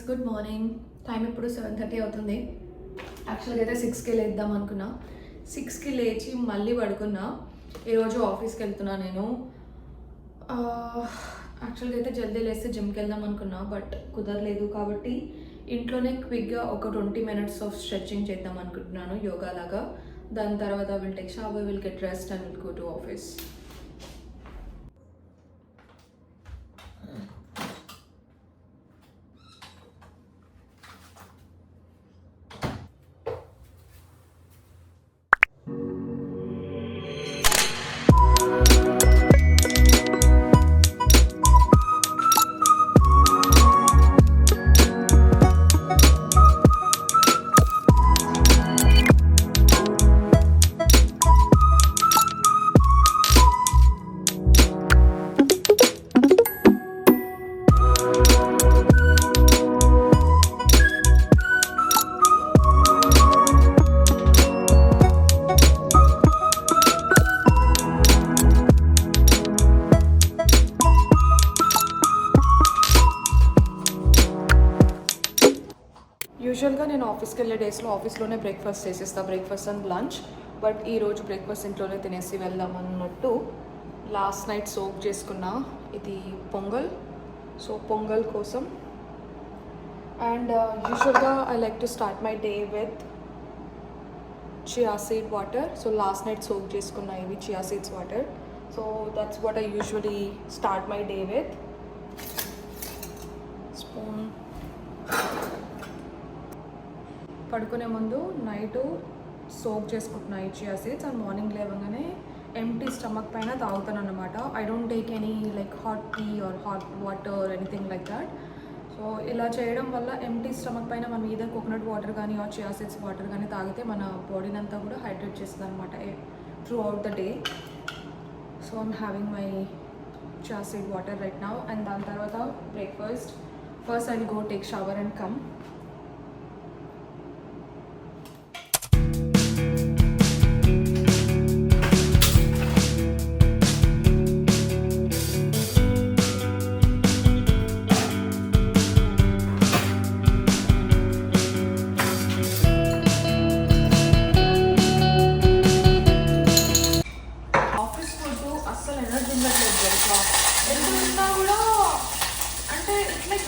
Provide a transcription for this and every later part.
Good morning. Time ఇప్పుడు 7:30 అవుతుంది. యాక్చువల్గా అయితే 6కి లేద్దాం అనుకున్నా. 6కి లేచి మళ్ళీ పడుకున్నా. ఈరోజు ఆఫీస్కి వెళ్తున్నా నేను. యాక్చువల్గా అయితే జల్దీ లేస్తే జిమ్కి వెళ్దాం అనుకున్నా, బట్ కుదరలేదు. కాబట్టి ఇంట్లోనే క్విక్గా ఒక 20 minutes ఆఫ్ స్ట్రెచ్చింగ్ చేద్దాం అనుకుంటున్నాను, యోగా లాగా. దాని తర్వాత will take shower, will get rest and will go to office. యూజువల్గా నేను ఆఫీస్కి వెళ్ళే డేస్లో ఆఫీస్లోనే బ్రేక్ఫాస్ట్ చేసేస్తా, బ్రేక్ఫాస్ట్ అండ్ లంచ్. బట్ ఈరోజు బ్రేక్ఫాస్ట్ ఇంట్లోనే తినేసి వెళ్దాం అన్నట్టు లాస్ట్ నైట్ సోక్ చేసుకున్న ఇది పొంగల్. సో పొంగల్ కోసం. అండ్ యూజువల్గా I like to start my day with chia seed water. So last night soak చేసుకున్న ఇవి chia seeds water. So that's what I usually start my day with. Spoon. పడుకునే ముందు night soak చేసుకుంటున్నా ఈ chia seeds and morning లేవగానే empty stomach పైన తాగుతాను అనమాట. I don't take any like hot tea or hot water anything like that. So ఇలా చేయడం వల్ల ఎంటీ స్టమక్ పైన మనం ఏదో కోకోనట్ వాటర్ కానీ ఆర్ చియా సీడ్స్ వాటర్ కానీ తాగితే మన బాడీని అంతా కూడా హైడ్రేట్ చేస్తుంది అనమాట throughout the day. So I'm having my chia seed water right now. And దాని తర్వాత breakfast. First I will go take shower and come.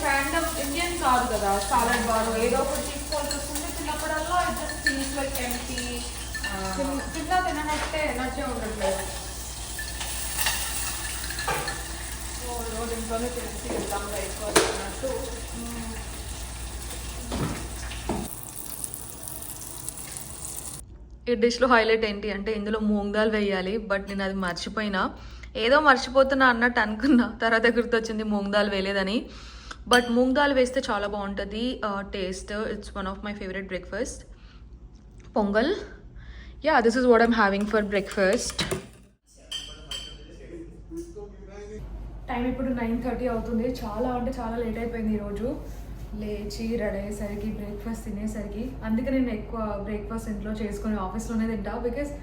Random Indian కాదు కదా, సాలడ్ బార్ ఏదో ఒకటి తీసుకోవాల్సి వస్తుంది. తిన్నప్పుడల్లా జస్ట్ ఫీల్స్ లైక్ ఎంటీ, తిన్నట్టే ఎనర్జీ ఉండట్లేదు. సో ఈరోజు ఇంట్లోనే తెలిసి వెళ్దాం వేసుకోవాలి అన్నట్టు. ఈ డిష్లో హైలైట్ ఏంటి అంటే ఇందులో మూంగ్ దాల్ వేయాలి, బట్ నేను అది మర్చిపోయినా. ఏదో మర్చిపోతున్నా అన్నట్టు అనుకున్నా, తర్వాత గుర్తొచ్చింది మూంగ్ దాల్ వేయలేదని. బట్ మూంగ్ దాల్ వేస్తే చాలా బాగుంటుంది taste. It's one of my favourite breakfast. Pongal. Yeah, this is what I'm having for breakfast. Time ఇప్పుడు 9:30 అవుతుంది. చాలా అంటే చాలా లేట్ అయిపోయింది ఈరోజు. లేచి రెడీ అయ్యేసరికి, బ్రేక్ఫాస్ట్ తినేసరికి. అందుకే నేను ఎక్కువ బ్రేక్ఫాస్ట్ ఇంట్లో చేసుకుని ఆఫీస్లోనే తింటా. బికాస్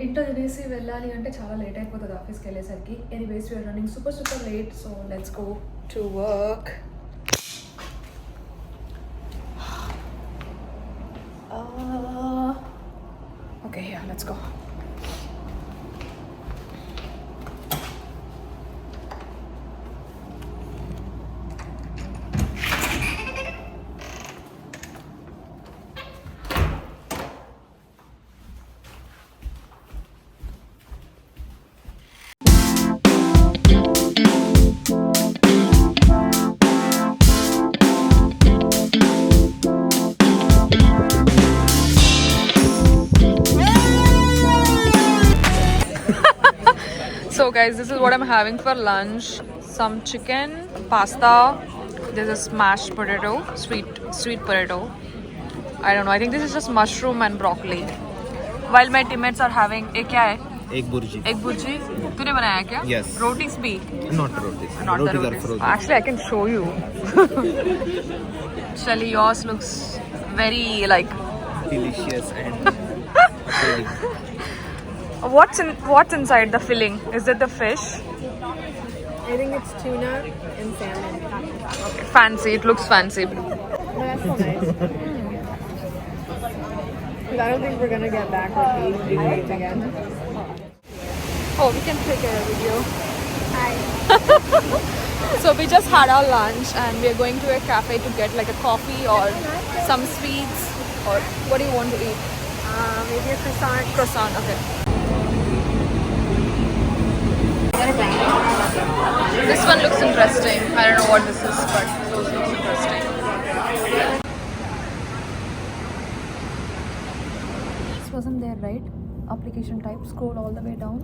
ఇంట్లో తినేసి వెళ్ళాలి అంటే చాలా లేట్ అయిపోతుంది ఆఫీస్కి వెళ్ళేసరికి. Anyways we're running super late. So let's go to work. Okay, let's go. So guys, this is what I'm having for lunch. Some chicken, pasta. This is mashed potato, sweet potato. I don't know. I think this is just mushroom and broccoli. While my teammates are having, ये क्या है? Egg burji. Egg burji. तूने बनाया क्या? Yes. Rotis भी? Not rotis. Not the Rotis are rotis. frozen. Actually, I can show you. Actually, yours looks very like delicious and filling. What's inside the filling? Is it the fish? I think it's tuna and salmon. Okay, fancy. It looks fancy. No, that's so nice. Because I don't think we're gonna get back with these dates again. Oh, we can take a video. Hi. So we just had our lunch and we are going to a cafe to get like a coffee or some sweets or what do you want to eat? Maybe a croissant. Croissant, okay. This one looks interesting. I don't know what this is, but those looks interesting. This wasn't there, right? Application type, scroll all the way down.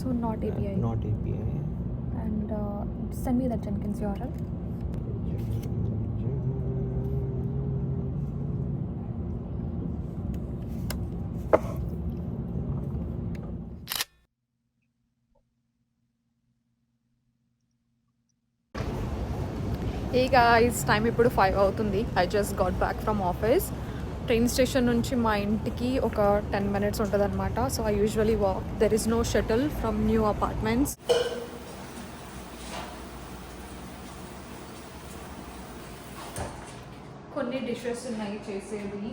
So not API. Not API. And send me that Jenkins URL. Hey guys, time ఇప్పుడు 5 అవుతుంది. I just got back from office. Train station నుంచి మా ఇంటికి ఒక 10 minutes ఉంటుంది అనమాట. So I usually walk. There is no shuttle from new apartments. కొన్ని dishes ఉన్నాయి చేసేవి.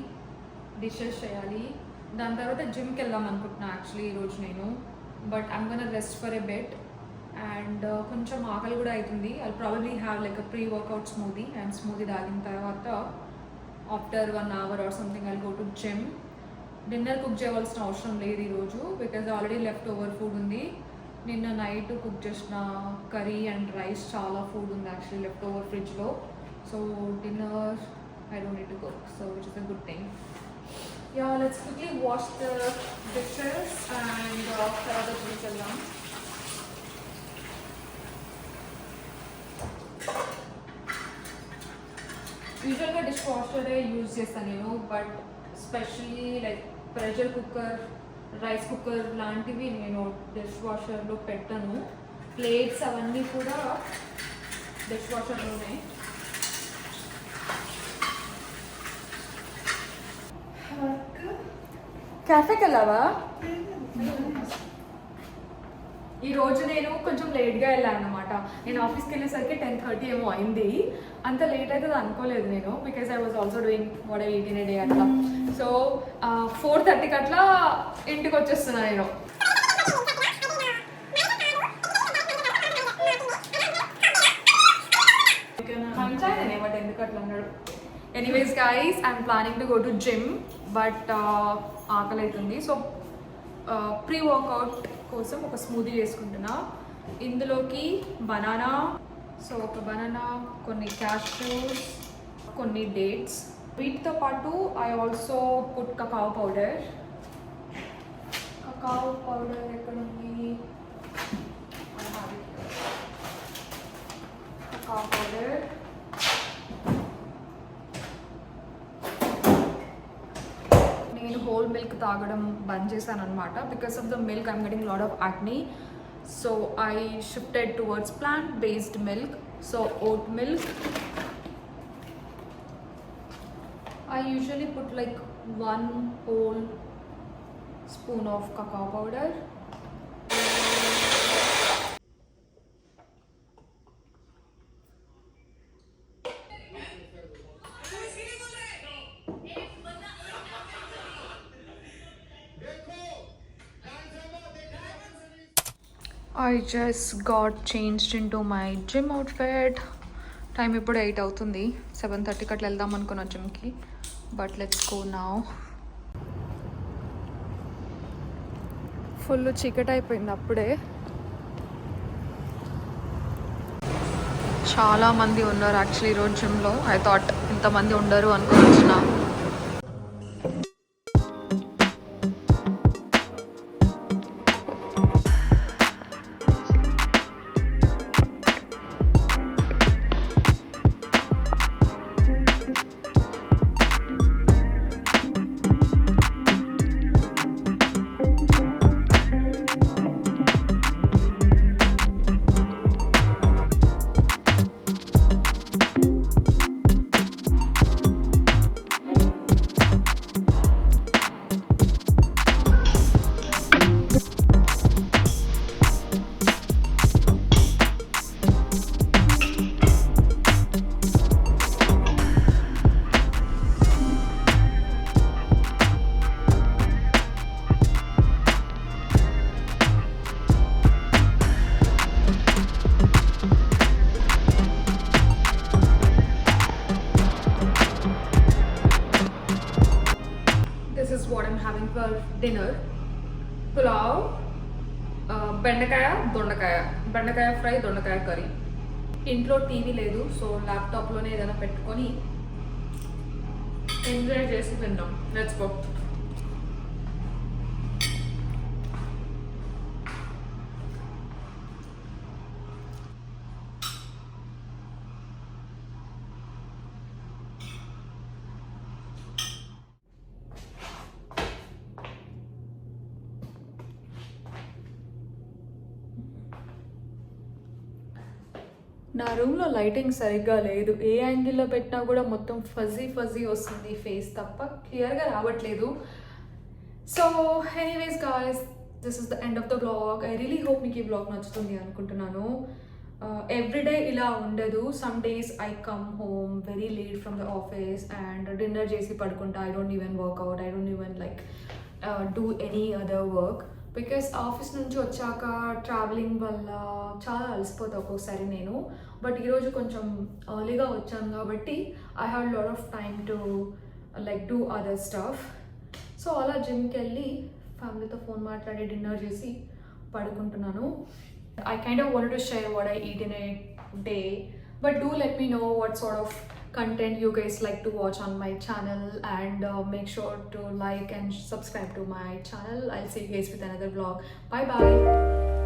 డిషెస్ చేయాలి. దాని తర్వాత జిమ్కి వెళ్దాం అనుకుంటున్నా యాక్చువల్లీ ఈరోజు నేను. But I'm gonna rest for a bit. అండ్ కొంచెం ఆకలి కూడా అవుతుంది. I probably have like a pre workout smoothie and smoothie తాగిన తర్వాత after 1 hour or something I go to gym. Dinner cook చేయవలసిన అవసరం లేదు ఈరోజు because already left over food ఉంది. నిన్న నైట్ కుక్ చేసిన కర్రీ అండ్ రైస్ చాలా ఫుడ్ ఉంది యాక్చువల్లీ లెఫ్ట్ ఓవర్ ఫ్రిడ్జ్లో. So dinner I don't need to cook, so which is a good thing. Yeah, let's quickly wash the dishes and తర్వాత gym వెళ్దాం. యూజువల్గా dish వాషరే use చేస్తాను నేను, but specially like pressure cooker, rice cooker లాంటివి నేను dish వాషర్లో పెట్టను. Plates అవన్నీ కూడా డిష్ వాషర్లోనే. క్యాఫేకి వెళ్ళావా? ఈరోజు నేను కొంచెం లేట్గా వెళ్ళాను అనమాట. నేను ఆఫీస్కి వెళ్ళేసరికి 10:30 ఏమో అయింది. అంత లేట్ అవుతుంది అనుకోలేదు నేను, because I was also doing what I eat in a day అట్లా. సో 4:30కి అట్లా ఇంటికి వచ్చేస్తున్నా నేను. మంచిగానే బట్ ఎందుకు అట్లా అన్నాడు. Anyways guys, I'm planning to go to gym, but ఆకలి అవుతుంది. సో ప్రీ వర్కౌట్ కోసం ఒక స్మూదీ చేసుకుంటున్నా. ఇందులోకి బనానా, సో ఒక బనానా, కొన్ని క్యాష్యూస్, కొన్ని డేట్స్. వీటితో పాటు I also put cacao powder. Cacao powder ఎక్కడ ఉంది? Cacao powder. నేను హోల్ మిల్క్ తాగడం బంద్ చేశాను అనమాట. Because of the milk I'm getting lot of acne. So I shifted towards plant based milk. So oat milk. I usually put like 1 whole spoon of cacao powder. I just got changed into my gym outfit. Time ఇప్పుడు 8 అవుతుంది. 7:30కి అట్లా వెళ్దాం అనుకున్నా జిమ్కి, but let's go now. Full చీకటి అయిపోయింది అప్పుడే. చాలామంది ఉన్నారు యాక్చువల్లీ ఈరోజు జిమ్లో. ఐ థాట్ ఇంతమంది ఉండరు అనుకుని వచ్చిన. డిన్నర్ పులావ్, బెండకాయ ఫ్రై, దొండకాయ కర్రీ. ఇంట్లో టీవీ లేదు, సో ల్యాప్టాప్లోనే ఏదైనా పెట్టుకొని ఎంజాయ్ చేసి తిందాం. Let's go. నా రూమ్లో లైటింగ్ సరిగ్గా లేదు. ఏ యాంగిల్లో పెట్టినా కూడా మొత్తం ఫజీ వస్తుంది ఫేస్ తప్ప, క్లియర్గా రావట్లేదు. So anyways guys, this is the end of the blog. I really hope మీకు ఈ బ్లాగ్ నచ్చుతుంది అనుకుంటున్నాను. ఎవ్రీడే ఇలా ఉండదు. Some days I come home very late from the office and dinner చేసి పడుకుంటా. I don't even workout, I don't even like do any other work. Because office నుంచి వచ్చాక ట్రావెలింగ్ వల్ల చాలా అలసిపోతా ఒక్కొక్కసారి నేను. బట్ ఈరోజు కొంచెం ఎర్లీగా వచ్చాను కాబట్టి I have lot of time to like do other stuff. So అలా జిమ్కి వెళ్ళి ఫ్యామిలీతో ఫోన్ మాట్లాడి డిన్నర్ చేసి పడుకుంటున్నాను. I kind of wanted to share what I eat in a day, but do let me know what sort of content you guys like to watch on my channel, and make sure to like and subscribe to my channel. I'll see you guys with another vlog. Bye bye.